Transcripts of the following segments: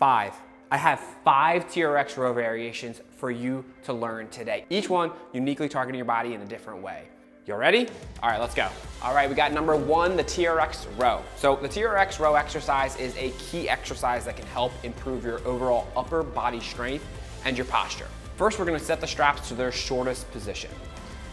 5. I have 5 TRX row variations for you to learn today. Each one uniquely targeting your body in a different way. You ready? All right, let's go. All right, we got number 1, the TRX row. So the TRX row exercise is a key exercise that can help improve your overall upper body strength and your posture. First, we're gonna set the straps to their shortest position.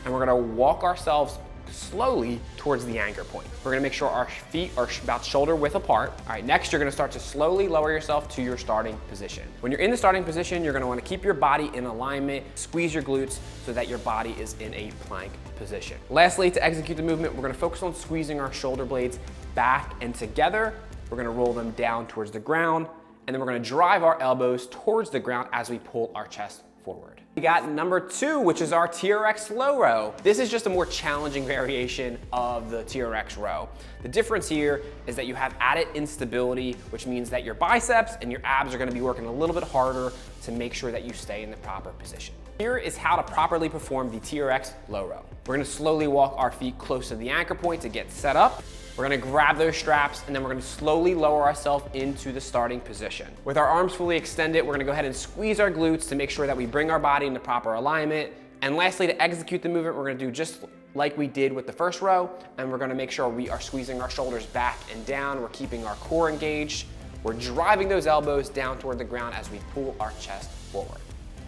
And we're gonna walk ourselves slowly towards the anchor point. We're gonna make sure our feet are about shoulder width apart. All right, next you're gonna start to slowly lower yourself to your starting position. When you're in the starting position, you're gonna wanna keep your body in alignment, squeeze your glutes so that your body is in a plank position. Lastly, to execute the movement, we're gonna focus on squeezing our shoulder blades back and together. We're gonna roll them down towards the ground, and then we're gonna drive our elbows towards the ground as we pull our chest forward. We got number 2, which is our TRX Low Row. This is just a more challenging variation of the TRX row. The difference here is that you have added instability, which means that your biceps and your abs are gonna be working a little bit harder to make sure that you stay in the proper position. Here is how to properly perform the TRX Low Row. We're gonna slowly walk our feet close to the anchor point to get set up. We're gonna grab those straps and then we're gonna slowly lower ourselves into the starting position. With our arms fully extended, we're gonna go ahead and squeeze our glutes to make sure that we bring our body into proper alignment. And lastly, to execute the movement, we're gonna do just like we did with the first row, and we're gonna make sure we are squeezing our shoulders back and down. We're keeping our core engaged. We're driving those elbows down toward the ground as we pull our chest forward.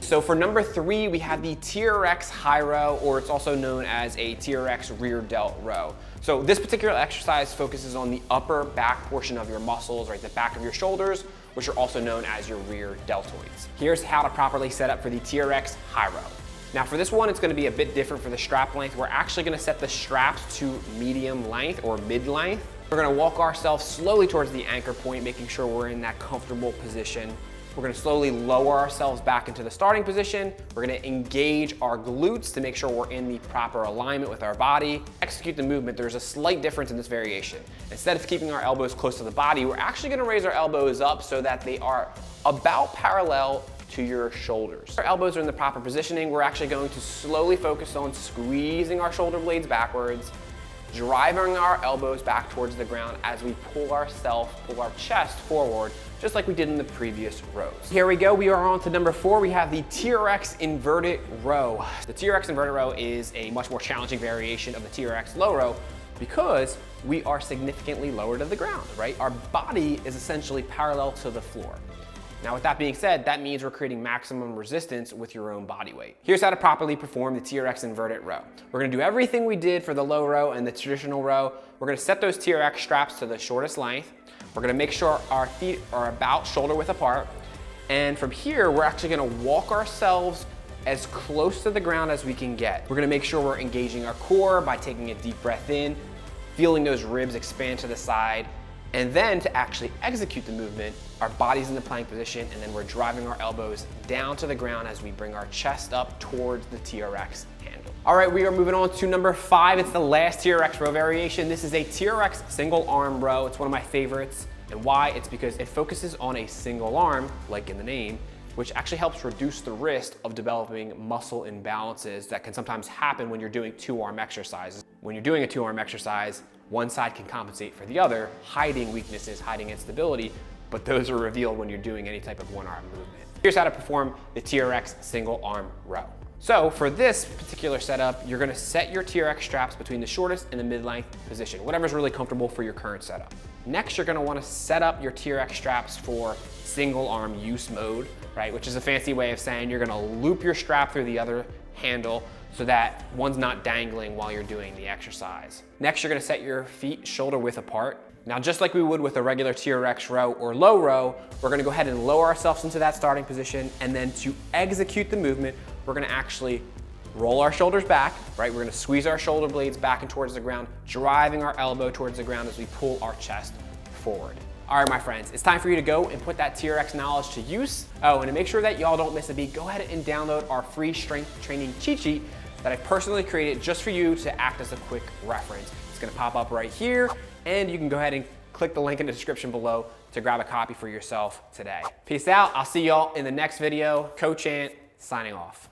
So for number 3, we have the TRX High Row, or it's also known as a TRX Rear Delt Row. So this particular exercise focuses on the upper back portion of your muscles, right, the back of your shoulders, which are also known as your rear deltoids. Here's how to properly set up for the TRX High Row. Now for this one, it's gonna be a bit different for the strap length. We're actually gonna set the straps to medium length or mid length. We're gonna walk ourselves slowly towards the anchor point, making sure we're in that comfortable position. We're gonna slowly lower ourselves back into the starting position. We're gonna engage our glutes to make sure we're in the proper alignment with our body. Execute the movement, there's a slight difference in this variation. Instead of keeping our elbows close to the body, we're actually gonna raise our elbows up so that they are about parallel to your shoulders. Our elbows are in the proper positioning. We're actually going to slowly focus on squeezing our shoulder blades backwards, driving our elbows back towards the ground as we pull our chest forward, just like we did in the previous rows. Here we go, we are on to number 4. We have the TRX Inverted Row. The TRX Inverted Row is a much more challenging variation of the TRX Low Row because we are significantly lower to the ground, right? Our body is essentially parallel to the floor. Now with that being said, that means we're creating maximum resistance with your own body weight. Here's how to properly perform the TRX Inverted Row. We're gonna do everything we did for the low row and the traditional row. We're gonna set those TRX straps to the shortest length. We're gonna make sure our feet are about shoulder width apart. And from here, we're actually gonna walk ourselves as close to the ground as we can get. We're gonna make sure we're engaging our core by taking a deep breath in, feeling those ribs expand to the side. And then to actually execute the movement, our body's in the plank position and then we're driving our elbows down to the ground as we bring our chest up towards the TRX handle. All right, we are moving on to number 5. It's the last TRX row variation. This is a TRX Single-Arm Row. It's one of my favorites. And why? It's because it focuses on a single arm, like in the name, which actually helps reduce the risk of developing muscle imbalances that can sometimes happen when you're doing 2-arm exercises. When you're doing a 2-arm exercise, one side can compensate for the other, hiding weaknesses, hiding instability, but those are revealed when you're doing any type of 1-arm movement. Here's how to perform the TRX Single-Arm Row. So for this particular setup, you're gonna set your TRX straps between the shortest and the mid-length position, whatever's really comfortable for your current setup. Next, you're gonna wanna set up your TRX straps for single arm use mode, right? Which is a fancy way of saying you're gonna loop your strap through the other handle so that one's not dangling while you're doing the exercise. Next, you're gonna set your feet shoulder width apart. Now, just like we would with a regular TRX row or low row, we're gonna go ahead and lower ourselves into that starting position, and then to execute the movement, we're gonna actually roll our shoulders back, right? We're gonna squeeze our shoulder blades back and towards the ground, driving our elbow towards the ground as we pull our chest forward. All right, my friends, it's time for you to go and put that TRX knowledge to use. Oh, and to make sure that y'all don't miss a beat, go ahead and download our free strength training cheat sheet that I personally created just for you to act as a quick reference. It's gonna pop up right here, and you can go ahead and click the link in the description below to grab a copy for yourself today. Peace out, I'll see y'all in the next video. Coach Ant, signing off.